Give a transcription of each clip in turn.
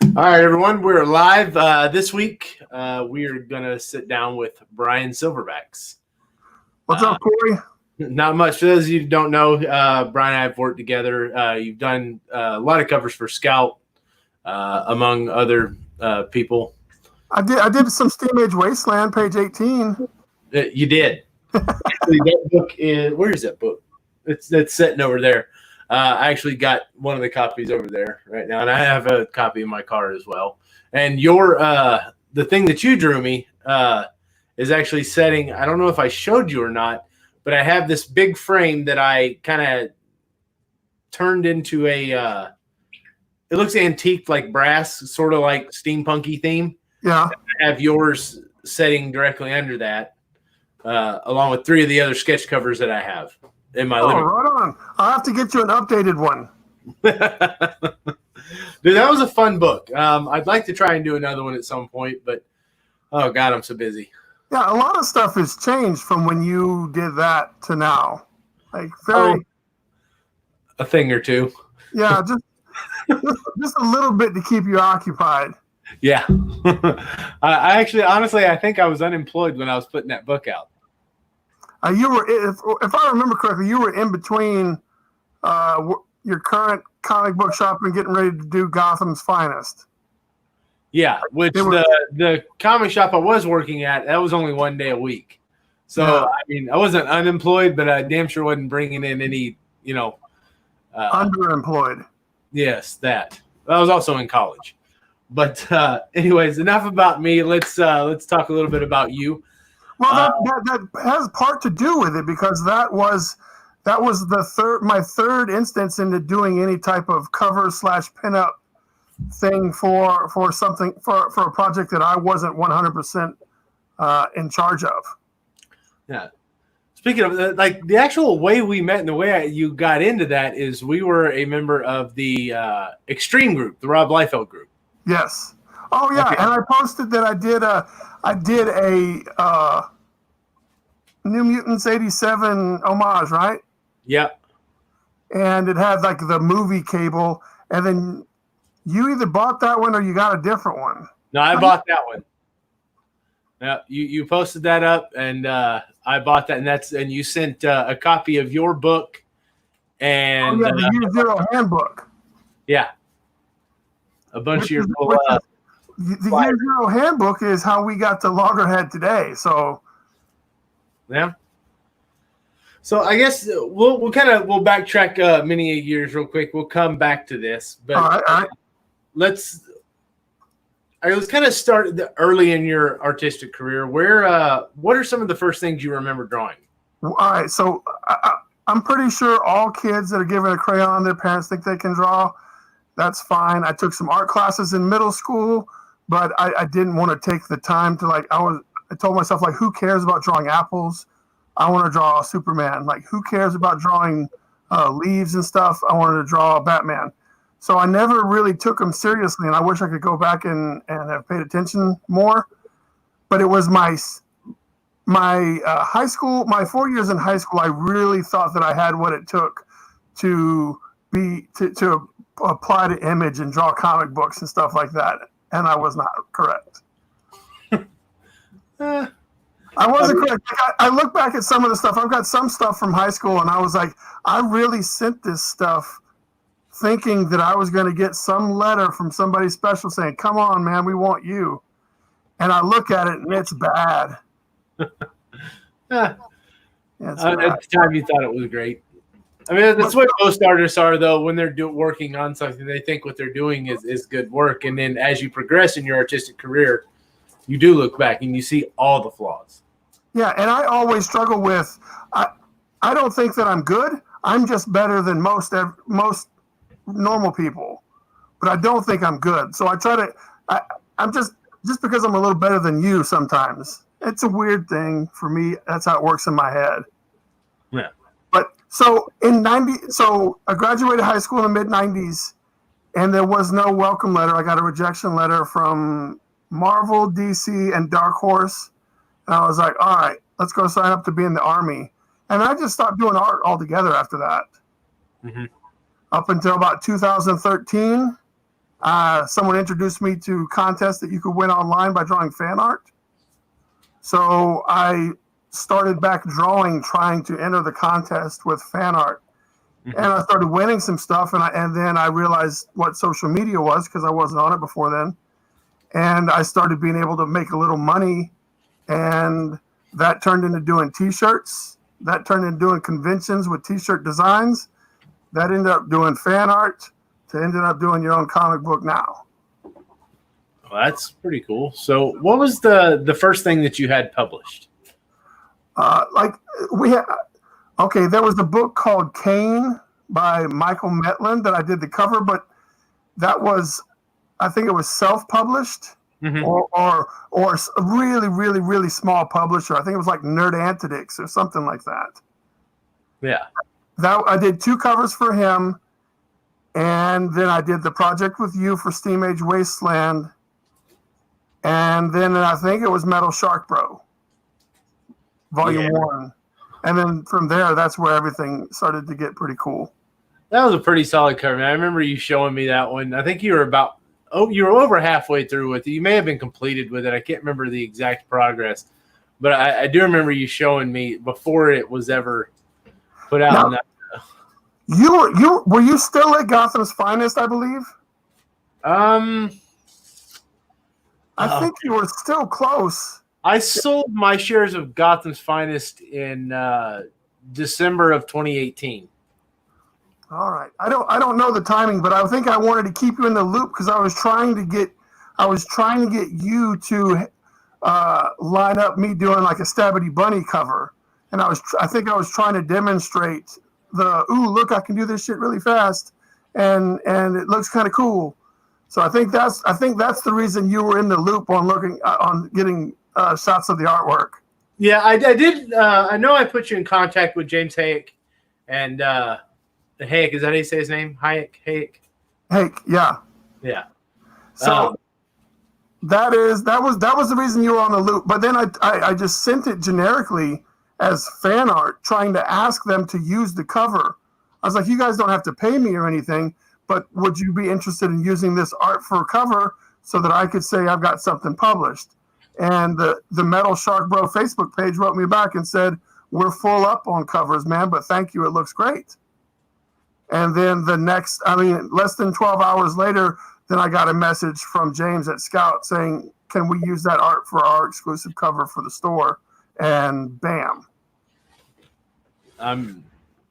All right, everyone, we're live this week. We are going to sit down with Bryan Silverbax. What's up, Corey? Not much. For those of you who don't know, Bryan and I have worked together. You've done a lot of covers for Scout, among other people. I did some Steam Age Wasteland, page 18. You did. Actually, that book is, where is that book? It's sitting over there. I actually got one of the copies over there right now, and I have a copy in my car as well. And your the thing that you drew me is actually setting. I don't know if I showed you or not, but I have this big frame that I kind of turned into a. It looks antique, like brass, sort of like steampunky theme. Yeah. I have yours setting directly under that, along with 3 of the other sketch covers that I have in my living room. Right on. I'll have to get you an updated one. Dude, that was a fun book. I'd like to try and do another one at some point, but oh God, I'm so busy. Yeah, a lot of stuff has changed from when you did that to now. Like a thing or two. Yeah, just a little bit to keep you occupied. Yeah. I actually, honestly, I think I was unemployed when I was putting that book out. You were, if I remember correctly, you were in between your current comic book shop and getting ready to do Gotham's Finest. Yeah, which the comic shop I was working at, that was only 1 day a week. So, yeah. I mean, I wasn't unemployed, but I damn sure wasn't bringing in any, underemployed. Yes, that. I was also in college. But anyways, enough about me. Let's talk a little bit about you. Well, that has part to do with it, because that was my third instance into doing any type of cover / pinup thing for something for a project that I wasn't 100% in charge of. Yeah. Speaking of like the actual way we met and the way you got into that is we were a member of the Extreme group, the Rob Liefeld group. Yes. Oh yeah, okay. And I posted that I did a New Mutants 87 homage, right? Yep. And it had like the movie cable, and then you either bought that one or you got a different one. No, I bought that one. Yeah, you posted that up, and I bought that, and you sent a copy of your book and the Year Zero handbook. Yeah. A bunch of your the Year Zero handbook is how we got to Loggerhead today. So yeah. So I guess we'll backtrack many years real quick. We'll come back to this, but all right. Let's kind of start early in your artistic career. What are some of the first things you remember drawing? All right. So I'm pretty sure all kids that are given a crayon, their parents think they can draw. That's fine. I took some art classes in middle school, but I didn't want to take the time to I told myself, like, who cares about drawing apples? I want to draw Superman. Like, who cares about drawing leaves and stuff? I wanted to draw Batman. So I never really took them seriously, and I wish I could go back and have paid attention more. But it was my high school, my 4 years in high school, I really thought that I had what it took to apply to image and draw comic books and stuff like that. And I was not correct. I wasn't correct. I look back at some of the stuff. I've got some stuff from high school, and I was like, I really sent this stuff thinking that I was going to get some letter from somebody special saying, come on, man, we want you. And I look at it, and it's bad. At the time, you thought it was great. I mean, that's what most artists are, though, when they're working on something. They think what they're doing is good work. And then as you progress in your artistic career, you do look back and you see all the flaws. Yeah, and I always struggle with, I don't think that I'm good. I'm just better than most normal people. But I don't think I'm good. So I try to, I'm just because I'm a little better than you sometimes. It's a weird thing for me. That's how it works in my head. Yeah. But so I graduated high school in the mid-90s, and there was no welcome letter. I got a rejection letter from Marvel, DC, and Dark Horse. And I was like, all right, let's go sign up to be in the Army. And I just stopped doing art altogether after that. Mm-hmm. Up until about 2013, someone introduced me to contests that you could win online by drawing fan art. So I started back drawing, trying to enter the contest with fan art. Mhm. And I started winning some stuff, and then I realized what social media was because I wasn't on it before then. And I started being able to make a little money, and that turned into doing T-shirts. That turned into doing conventions with T-shirt designs. That ended up doing fan art. To ended up doing your own comic book now. Well, that's pretty cool. So, what was the first thing that you had published? Like we had. Okay, there was a book called Kane by Michael Metland that I did the cover, but that was, I think it was self-published Mhm. or a really, really, really small publisher. I think it was like Nerd Antitics or something like that. Yeah. That I did 2 covers for him, and then I did the project with you for Steam Age Wasteland, and then I think it was Metal Shark Bro, Volume 1. And then from there, that's where everything started to get pretty cool. That was a pretty solid cover. I remember you showing me that one. I think you were you were over halfway through with it. You may have been completed with it. I can't remember the exact progress, but I do remember you showing me before it was ever put out. Now, were you still at Gotham's Finest, I believe? I think you were still close. I sold my shares of Gotham's Finest in December of 2018. All right. I don't know the timing, but I think I wanted to keep you in the loop because I was trying to get you to line up me doing like a Stabbity Bunny cover, and I think I was trying to demonstrate look, I can do this shit really fast, and it looks kind of cool. So I think that's the reason you were in the loop on looking on getting shots of the artwork. Yeah, I did. I know I put you in contact with James Hayek, and Hayek, is that how you say his name? Hayek, yeah. Yeah. So that was the reason you were on the loop. But then I just sent it generically as fan art, trying to ask them to use the cover. I was like, you guys don't have to pay me or anything, but would you be interested in using this art for a cover so that I could say I've got something published? And the Metal Shark Bro Facebook page wrote me back and said, we're full up on covers, man, but thank you. It looks great. And then less than 12 hours later, then I got a message from James at Scout saying, can we use that art for our exclusive cover for the store? And bam.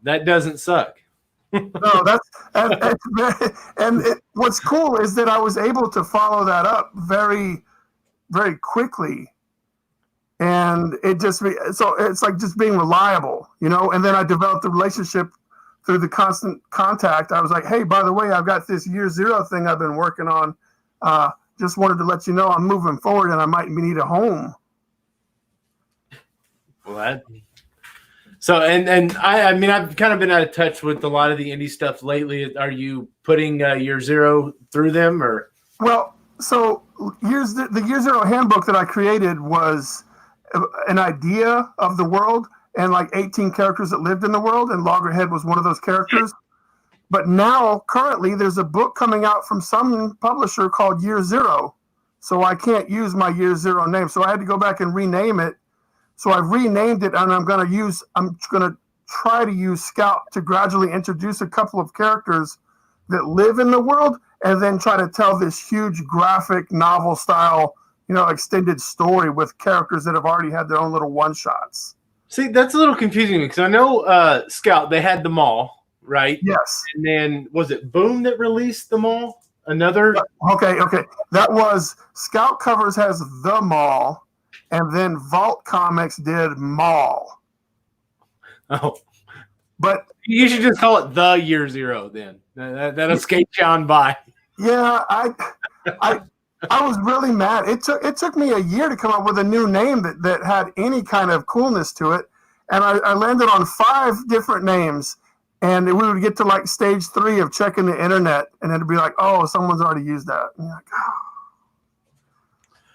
That doesn't suck. No, what's cool is that I was able to follow that up very, very quickly, and so it's like just being reliable, And then I developed a relationship through the constant contact. I was like, hey, by the way, I've got this Year Zero thing I've been working on. Just wanted to let you know I'm moving forward, and I might need a home. Well, and I mean, I've kind of been out of touch with a lot of the indie stuff lately. Are you putting Year Zero through them, or? Well, so the Year Zero handbook that I created was an idea of the world and like 18 characters that lived in the world, and Loggerhead was one of those characters. But now, currently, there's a book coming out from some publisher called Year Zero, so I can't use my Year Zero name. So I had to go back and rename it. So I've renamed it, and I'm going to try to use Scout to gradually introduce a couple of characters that live in the world, and then try to tell this huge graphic novel style, extended story with characters that have already had their own little one-shots. See, that's a little confusing because I know Scout, they had the mall, right? Yes. And then was it Boom that released the mall? Another? Okay. That was Scout Covers has the mall. And then Vault Comics did Mall. Oh, but you should just call it the Year Zero then. That'll skate you on by. Yeah, I was really mad. It took me a year to come up with a new name that had any kind of coolness to it, and I landed on 5 different names. And we would get to like stage 3 of checking the internet, and it'd be like, oh, someone's already used that. And you're like, oh.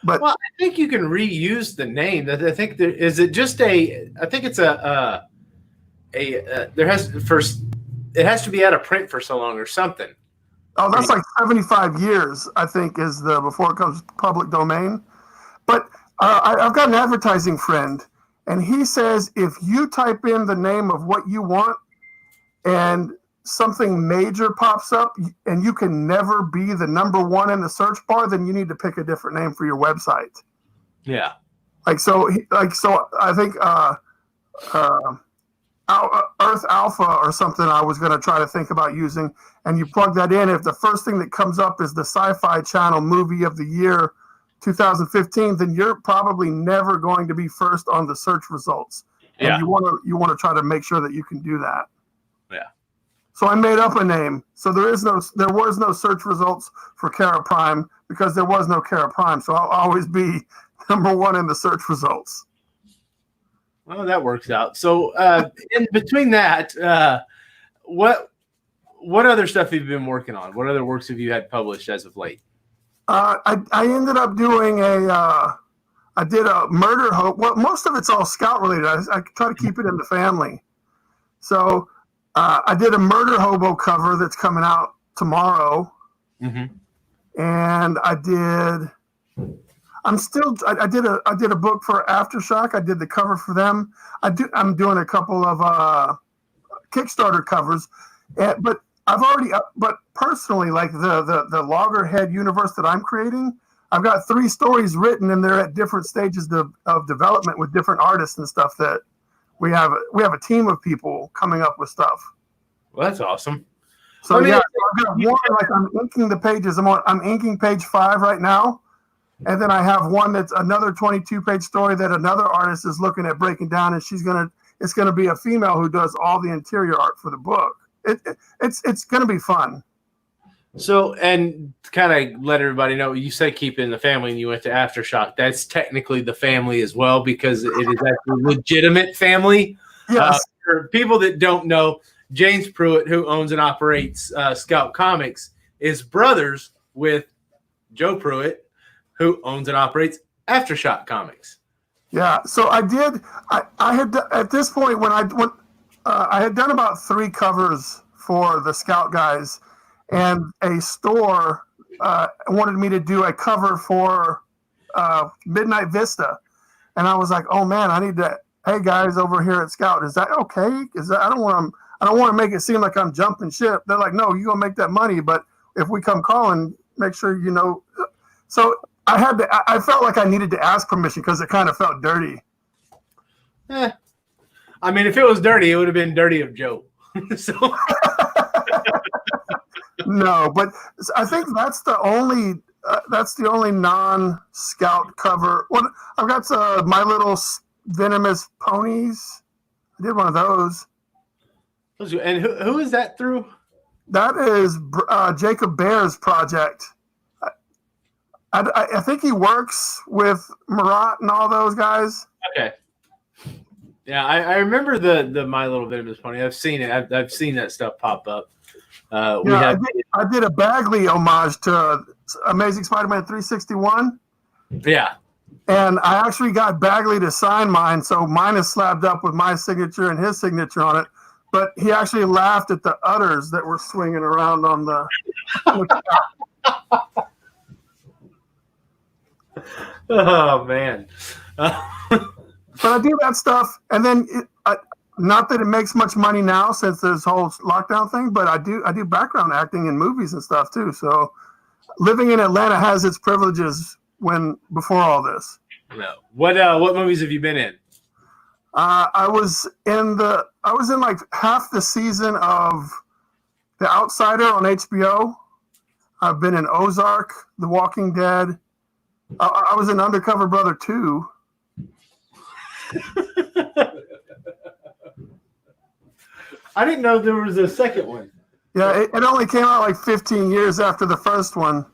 But I think you can reuse the name. I think is it just I think it's it has to be out of print for so long or something. Oh, that's like 75 years, I think, is the before it comes public domain. But I've got an advertising friend, and he says if you type in the name of what you want and something major pops up and you can never be the number one in the search bar, then you need to pick a different name for your website. Yeah. So I think Earth Alpha or something I was going to try to think about using, and you plug that in. If the first thing that comes up is the Sci-Fi Channel movie of the year 2015, then you're probably never going to be first on the search results. And Yeah. you want to try to make sure that you can do that. Yeah. So I made up a name. So there was no search results for Kara Prime because there was no Kara Prime. So I'll always be number one in the search results. Well, that works out. So in between that, what other stuff have you been working on? What other works have you had published as of late? I ended up doing I did a murder hope. Well, most of it's all scout related. I try to keep it in the family. So I did a murder hobo cover that's coming out tomorrow. Mm-hmm. And I did a book for Aftershock. I did the cover for them. I'm doing a couple of Kickstarter covers, but but personally, like the Loggerhead universe that I'm creating, I've got 3 stories written, and they're at different stages of development with different artists and stuff. That we have a team of people coming up with stuff. Well, that's awesome. So I've got one, like I'm inking the pages. I'm inking page 5 right now. And then I have one that's another 22-page story that another artist is looking at breaking down, and it's gonna be a female who does all the interior art for the book. It's gonna be fun. So, and kind of let everybody know, you said keep it in the family, and you went to Aftershock. That's technically the family as well, because it is actually legitimate family. Yes. For people that don't know, James Pruitt, who owns and operates Scout Comics, is brothers with Joe Pruitt, who owns and operates Aftershock Comics. Yeah, so I had at this point when I had done about 3 covers for the Scout guys, and a store wanted me to do a cover for Midnight Vista, and I was like, oh man, I need to. Hey guys, over here at Scout, is that okay? I don't want to make it seem like I'm jumping ship. They're like, no, you're gonna make that money, but if we come calling, make sure you know. So I felt like I needed to ask permission because it kind of felt dirty. I mean, if it was dirty, it would have been dirty of Joe. So no, but I think that's the only non-Scout cover. Well, I've got My Little Venomous Ponies. I did one of those. And who is that through? That is Jacob Bear's project. I think he works with Marat and all those guys. Okay. Yeah, I remember the My Little Venomous Pony. I've seen it. I've seen that stuff pop up. I did a Bagley homage to Amazing Spider-Man 361. Yeah. And I actually got Bagley to sign mine, so mine is slabbed up with my signature and his signature on it. But he actually laughed at the udders that were swinging around on the. Oh man. But I do that stuff, and then not that it makes much money now since this whole lockdown thing, but I do background acting in movies and stuff too. So living in Atlanta has its privileges before all this. No. What movies have you been in? I was in like half the season of The Outsider on HBO. I've been in Ozark, The Walking Dead. I was in Undercover Brother 2. I didn't know there was a second one. Yeah, it only came out like 15 years after the first one.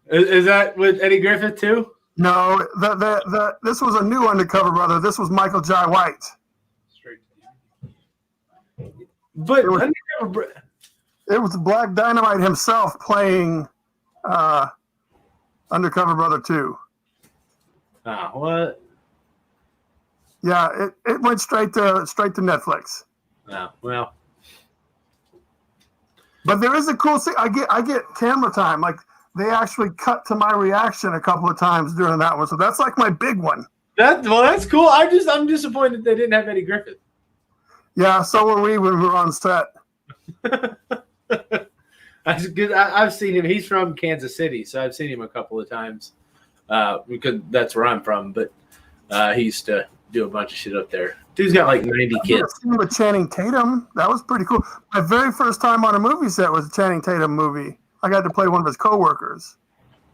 Is that with Eddie Griffith too? No, this was a new Undercover Brother. This was Michael Jai White. But it was Black Dynamite himself playing Undercover Brother 2. What? Yeah, it went straight to Netflix. Oh, well. But there is a cool thing. I get camera time. Like they actually cut to my reaction a couple of times during that one. So that's like my big one. That's cool. I'm disappointed they didn't have Eddie Griffin. Yeah, so were we when we were on set. I've seen him. He's from Kansas City, so I've seen him a couple of times because that's where I'm from. But he used to do a bunch of shit up there. Dude's got like 90 kids. I've seen him with Channing Tatum. That was pretty cool. My very first time on a movie set was a Channing Tatum movie. I got to play one of his coworkers.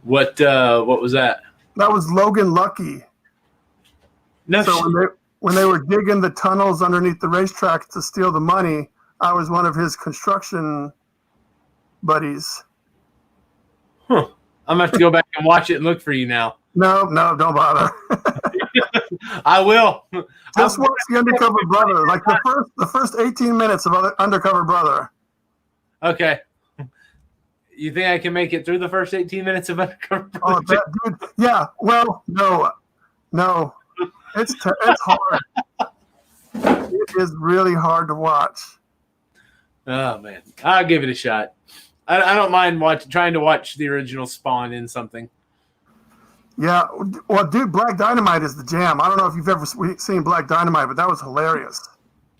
What was that? That was Logan Lucky. No. So when they were digging the tunnels underneath the racetrack to steal the money, I was one of his construction buddies. Huh. I'm gonna have to go back and watch it and look for you now. No, don't bother. I will. Just watch The Undercover Brother. Like the first 18 minutes of Undercover Brother. Okay. You think I can make it through the first 18 minutes of Undercover Brother? Oh, dude. Yeah. Well, no. It's hard. It is really hard to watch. Oh man, I'll give it a shot. I don't mind trying to watch the original Spawn in something. Yeah, well, dude, Black Dynamite is the jam. I don't know if you've ever seen Black Dynamite, but that was hilarious.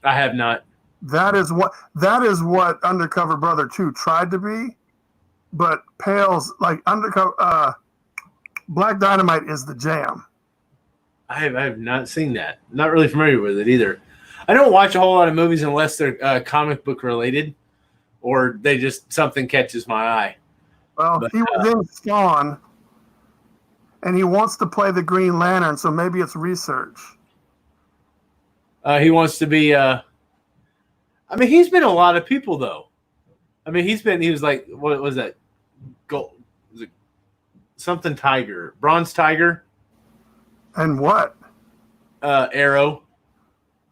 I have not. That is what Undercover Brother 2 tried to be, but pales like Undercover. Black Dynamite is the jam. I have not seen that. Not really familiar with it either. I don't watch a whole lot of movies unless they're comic book related, or they just something catches my eye. Well, he was in Spawn, and he wants to play the Green Lantern, so maybe it's research. He wants to be. I mean, he's been a lot of people though. I mean, he was like, what was that? Gold, was it something Tiger, Bronze Tiger, and what? Arrow.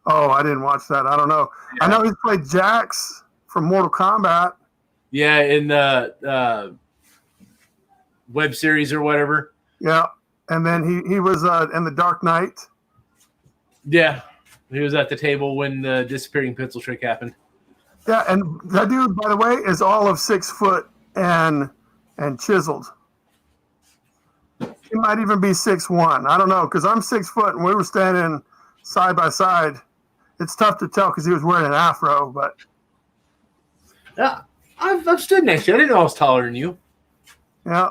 Oh, I didn't watch that. I don't know. Yeah. I know he's played Jax from Mortal Kombat. Yeah, in the web series or whatever. Yeah, and then he was in the Dark Knight. Yeah, he was at the table when the disappearing pencil trick happened. Yeah, and that dude, by the way, is all of 6 foot and chiseled. He might even be 6'1". I don't know, because I'm 6 foot and we were standing side by side. It's tough to tell because he was wearing an afro, but yeah, I've stood next to you. I didn't know I was taller than you. Yeah,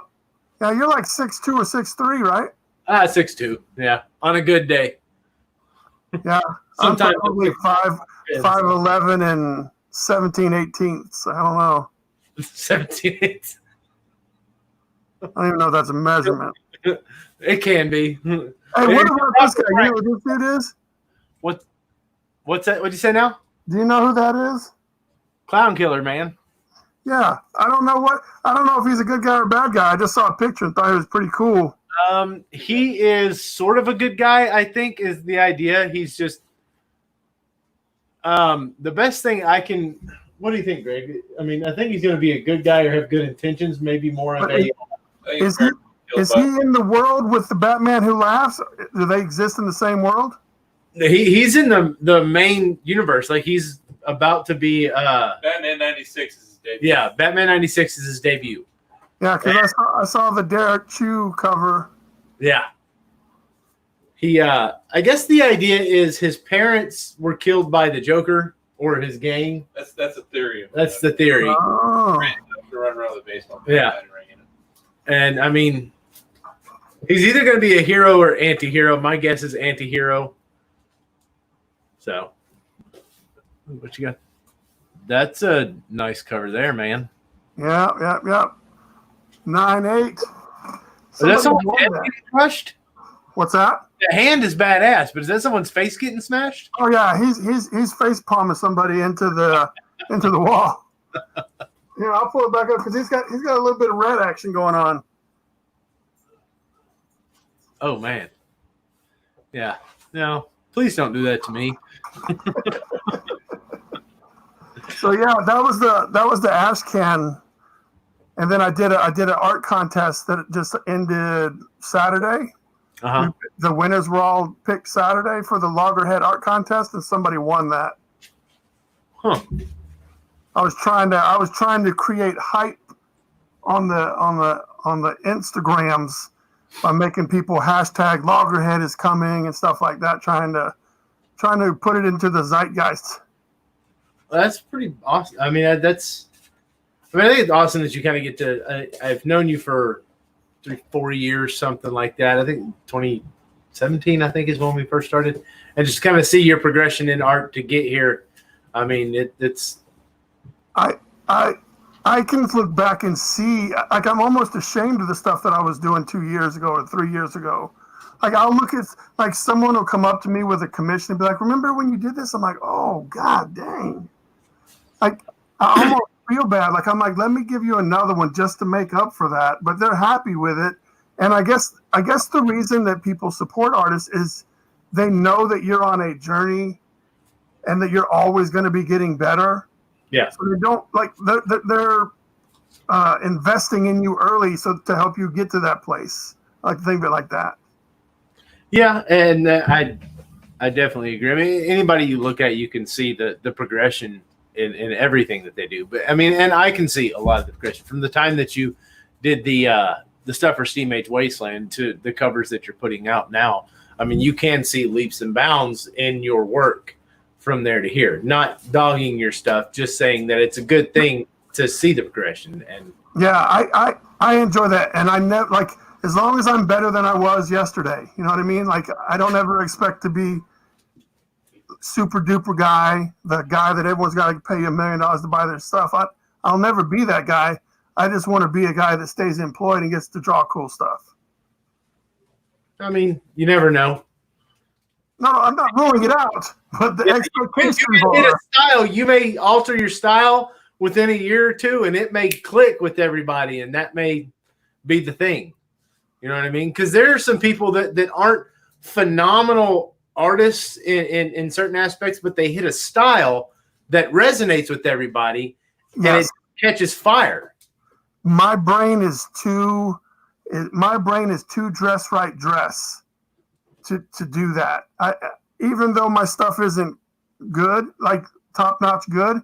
you're like 6'2" or 6'3", right? 6'2". Yeah, on a good day. Yeah, sometimes I'm probably 5'11" and 17/18. I don't know. 17/8. I don't even know if that's a measurement. It can be. Hey, what about this guy? You know who this dude is? What's that? What'd you say now? Do you know who that is? Clown Killer, man. Yeah, I don't know if he's a good guy or a bad guy. I just saw a picture and thought he was pretty cool. He is sort of a good guy, I think, is the idea. He's just the best thing I can. What do you think, Greg? I mean, I think he's going to be a good guy or have good intentions. Maybe more of a. Is he in the world with the Batman Who Laughs? Do they exist in the same world? He's in the main universe. Like he's about to be. Batman 96 is his debut. Yeah, Batman 96 is his debut. Yeah, because I saw the Derek Chew cover. Yeah. He, I guess the idea is his parents were killed by the Joker or his gang. That's a theory. That's the theory. Oh. Run around the baseball. Yeah. And I mean, he's either going to be a hero or anti-hero. My guess is anti-hero. So, what you got? That's a nice cover there, man. Yeah. 9/8. Is that someone's head getting crushed? What's that? The hand is badass, but is that someone's face getting smashed? Oh yeah, he's face palming somebody into the wall. Here, I'll pull it back up because he's got a little bit of red action going on. Oh man. Yeah. No, please don't do that to me. So yeah, that was the ash can, and then I did an art contest that just ended Saturday. Uh-huh. The winners were all picked Saturday for the Loggerhead art contest, and somebody won that. Huh. I was trying to create hype on the Instagrams by making people hashtag Loggerhead is coming and stuff like that, trying to put it into the zeitgeist. Well, that's pretty awesome. I mean, I think it's awesome that you kind of get to. I've known you for 3-4 years, something like that. I think 2017, I think, is when we first started, and just kind of see your progression in art to get here. I mean, it's. I can look back and see, like, I'm almost ashamed of the stuff that I was doing 2 years ago or 3 years ago. Like, I'll look at, like, someone will come up to me with a commission and be like, remember when you did this? I'm like, oh, God dang. Like, I almost feel bad. Like, I'm like, let me give you another one just to make up for that. But they're happy with it. And I guess the reason that people support artists is they know that you're on a journey and that you're always going to be getting better. Yeah. So they don't, like, they're investing in you early so to help you get to that place. I like to think of it like that. Yeah, and I definitely agree. I mean, anybody you look at, you can see the progression in everything that they do. But I mean, and I can see a lot of the progression from the time that you did the stuff for Steam Age Wasteland to the covers that you're putting out now. I mean, you can see leaps and bounds in your work from there to here. Not dogging your stuff, just saying that it's a good thing to see the progression. And yeah, I enjoy that, and I never, like, as long as I'm better than I was yesterday, you know what I mean? Like, I don't ever expect to be super duper guy, the guy that everyone's got to pay $1 million to buy their stuff. I'll never be that guy. I just want to be a guy that stays employed and gets to draw cool stuff. I mean, you never know. No, I'm not ruling it out, but the expectations are. A style, you may alter your style within a year or two, and it may click with everybody, and that may be the thing. You know what I mean? Because there are some people that aren't phenomenal artists in certain aspects, but they hit a style that resonates with everybody, and it catches fire. My brain is too dress right dress to do that. Even though my stuff isn't good, like top notch good,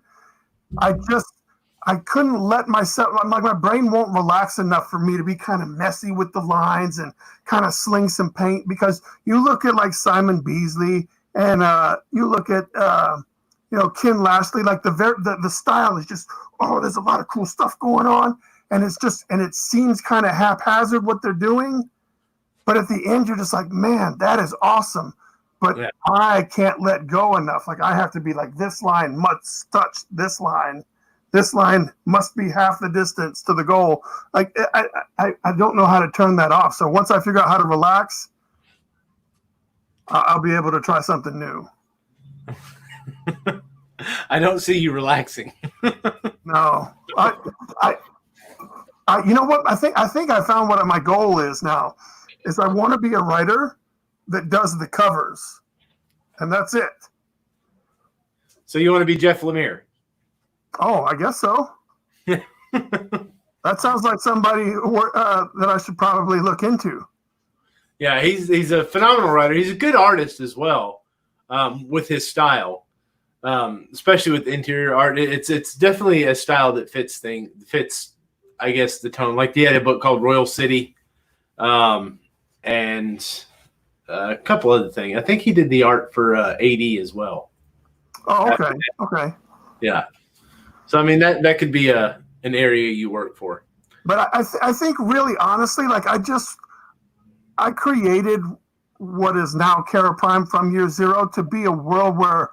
I couldn't let myself, like, my brain won't relax enough for me to be kind of messy with the lines and kind of sling some paint, because you look at, like, Simon Beasley and you look at Ken Lashley, like the style is just, there's a lot of cool stuff going on, and it seems kind of haphazard what they're doing, but at the end you're just like, man, that is awesome. But yeah. I can't let go enough. Like, I have to be like, this line must touch this line. This line must be half the distance to the goal. Like, I don't know how to turn that off. So once I figure out how to relax, I'll be able to try something new. I don't see you relaxing. No, you know what? I think I found what my goal is now. Is I want to be a writer that does the covers, and that's it. So you want to be Jeff Lemire? Oh, I guess so. That sounds like somebody that I should probably look into. Yeah, he's a phenomenal writer. He's a good artist as well, with his style, especially with interior art. It's definitely a style that fits, I guess, the tone. Like, he had a book called Royal City, and a couple other things. I think he did the art for AD as well. Oh, okay. Okay. Yeah. So, I mean, that could be an area you work for. But I think, really, honestly, like, I created what is now Kara Prime from Year Zero to be a world where,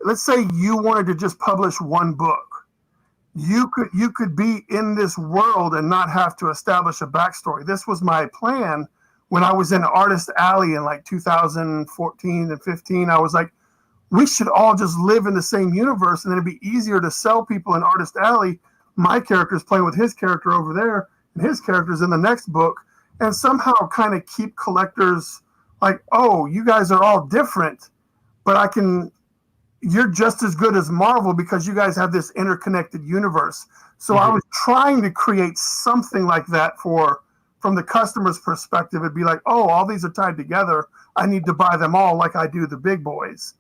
let's say you wanted to just publish one book. You could be in this world and not have to establish a backstory. This was my plan when I was in Artist Alley in, like, 2014 and 15. I was like, we should all just live in the same universe, and then it'd be easier to sell people in Artist Alley. My character's playing with his character over there, and his character's in the next book, and somehow kind of keep collectors like, oh, you guys are all different, but you're just as good as Marvel because you guys have this interconnected universe. So I was trying to create something like that from the customer's perspective. It'd be like, oh, all these are tied together. I need to buy them all like I do the big boys.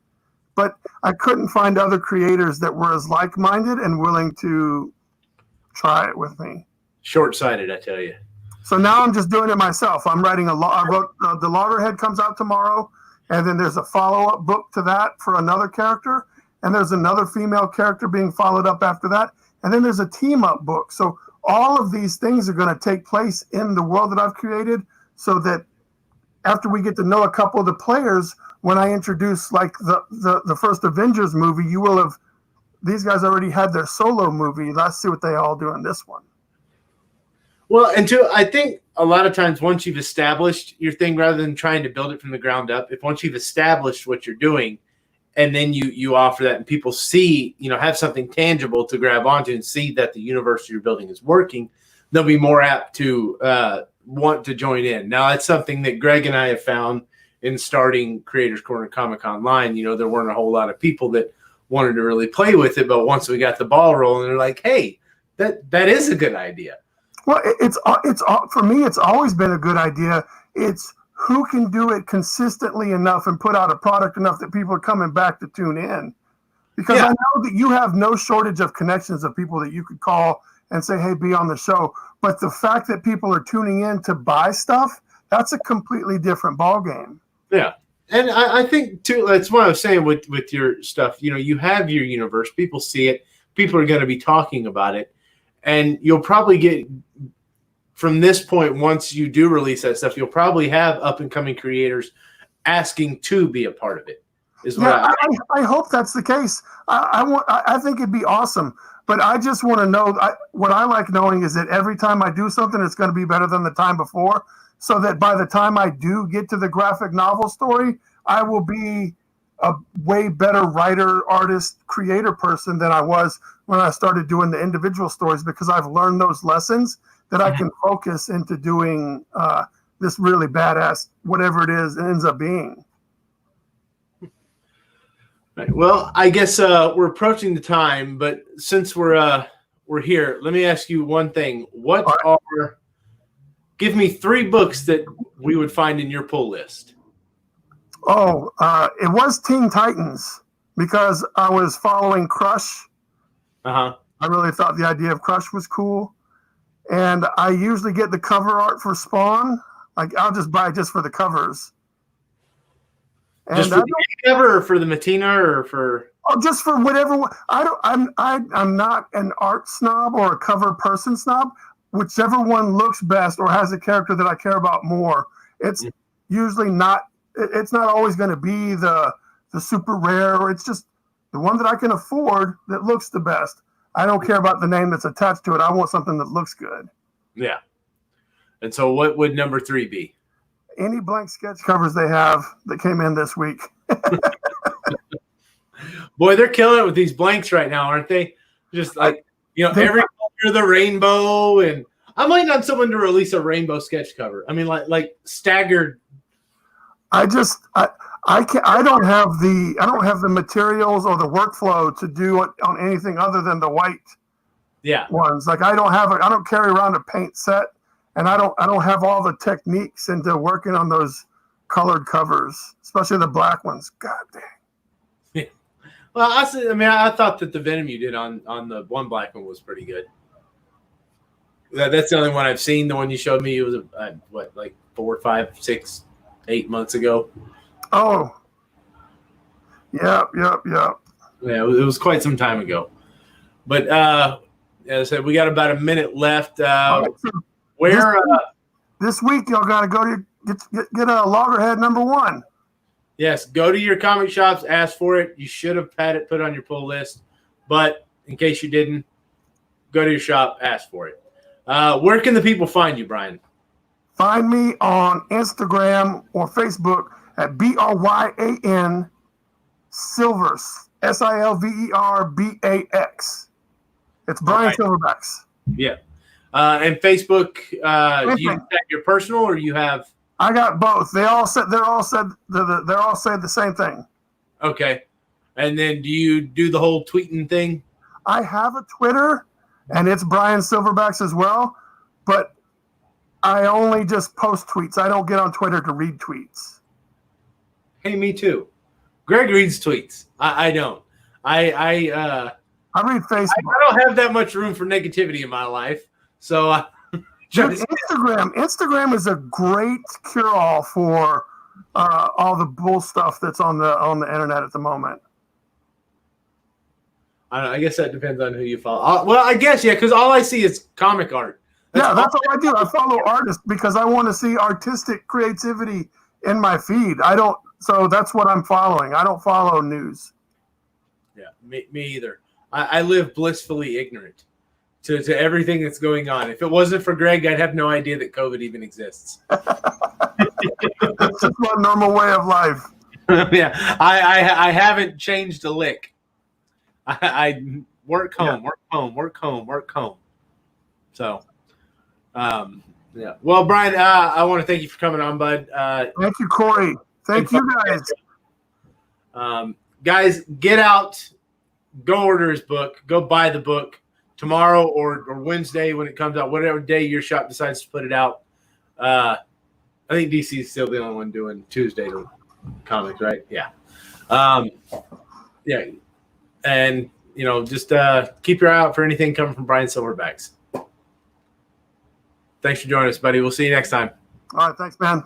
but I couldn't find other creators that were as like-minded and willing to try it with me. Short-sighted, I tell you. So now I'm just doing it myself. I'm writing I wrote the Loggerhead comes out tomorrow, and then there's a follow-up book to that for another character, and there's another female character being followed up after that, and then there's a team-up book. So all of these things are going to take place in the world that I've created, so that after we get to know a couple of the players, when I introduce like the first Avengers movie, you will have, these guys already had their solo movie. Let's see what they all do in this one. Well, and two, I think a lot of times once you've established your thing, rather than trying to build it from the ground up, if once you've established what you're doing, and then you offer that and people see, have something tangible to grab onto and see that the universe you're building is working, they'll be more apt to want to join in. Now, that's something that Greg and I have found in starting Creators Corner Comic Online. There weren't a whole lot of people that wanted to really play with it, but once we got the ball rolling, they're like, hey, that is a good idea. Well, it's for me, it's always been a good idea. It's who can do it consistently enough and put out a product enough that people are coming back to tune in. Because I know that you have no shortage of connections of people that you could call and say, hey, be on the show. But the fact that people are tuning in to buy stuff, that's a completely different ballgame. Yeah. And I think, too, that's what I was saying with your stuff. You have your universe. People see it. People are going to be talking about it. And you'll probably get, from this point, once you do release that stuff, you'll probably have up-and-coming creators asking to be a part of it. I hope that's the case. I think it'd be awesome. But I just want to know, what I like knowing is that every time I do something, it's going to be better than the time before, so that by the time I do get to the graphic novel story, I will be a way better writer, artist, creator person than I was when I started doing the individual stories, because I've learned those lessons that I can focus into doing this really badass, whatever it is, it ends up being. Right. Well, I guess we're approaching the time, but since we're here, let me ask you one thing. Give me 3 books that we would find in your pull list. It was Teen Titans, because I was following Crush. Uh-huh. I really thought the idea of Crush was cool. And I usually get the cover art for Spawn. Like, I'll just buy it just for the covers. And just for the cover, or for the Matina, or for? Oh, just for whatever. I'm not an art snob or a cover person snob. Whichever one looks best or has a character that I care about more. It's usually not. It's not always going to be the super rare, or it's just the one that I can afford that looks the best. I don't care about the name that's attached to it. I want something that looks good. Yeah. And so what would number 3 be? Any blank sketch covers they have that came in this week. Boy, they're killing it with these blanks right now, aren't they? Just like, every color of the rainbow. And I'm waiting on someone to release a rainbow sketch cover. I mean, like staggered. I don't have the materials or the workflow to do it on anything other than the white ones. Like, I don't carry around a paint set, and I don't have all the techniques into working on those colored covers, especially the black ones. God dang. Yeah. Well, I thought that the Venom you did on the one black one was pretty good. That's the only one I've seen. The one you showed me, it was like 4, 5, 6, 8 months ago. Oh, yeah. Yeah, it was quite some time ago. But as I said, we got about a minute left. This week y'all got to go to get a Loggerhead #1. Yes, go to your comic shops, ask for it. You should have had it put on your pull list, but in case you didn't, go to your shop, ask for it. Where can the people find you, Bryan? Find me on Instagram or Facebook at Bryan Silvers, Silverbax. It's Bryan Silverbax. Yeah. And Facebook, do you have your personal, or you have? I got both. They're all saying the same thing. Okay. And then do you do the whole tweeting thing? I have a Twitter, and it's Bryan Silverbax as well, but I only just post tweets. I don't get on Twitter to read tweets. Hey, me too. Greg reads tweets. I don't. I read Facebook. I don't have that much room for negativity in my life. So Dude, Instagram is a great cure-all for all the bull stuff that's on the internet at the moment. I don't know. I guess that depends on who you follow. Well, I guess, yeah, because all I see is comic art. That's all I do. I follow artists because I want to see artistic creativity in my feed. So that's what I'm following. I don't follow news. Yeah, me either. I live blissfully ignorant to everything that's going on. If it wasn't for Greg, I'd have no idea that COVID even exists. That's just my normal way of life. Yeah, I haven't changed a lick. I work home, work home, work home, work home. So, yeah. Well, Bryan, I want to thank you for coming on, bud. Thank you, Corey. Thank you, guys. Guys, get out, go order his book, go buy the book tomorrow or Wednesday when it comes out, whatever day your shop decides to put it out. I think DC is still the only one doing Tuesday comics, right? Yeah. Yeah. And, just keep your eye out for anything coming from Bryan Silverbax. Thanks for joining us, buddy. We'll see you next time. All right. Thanks, man.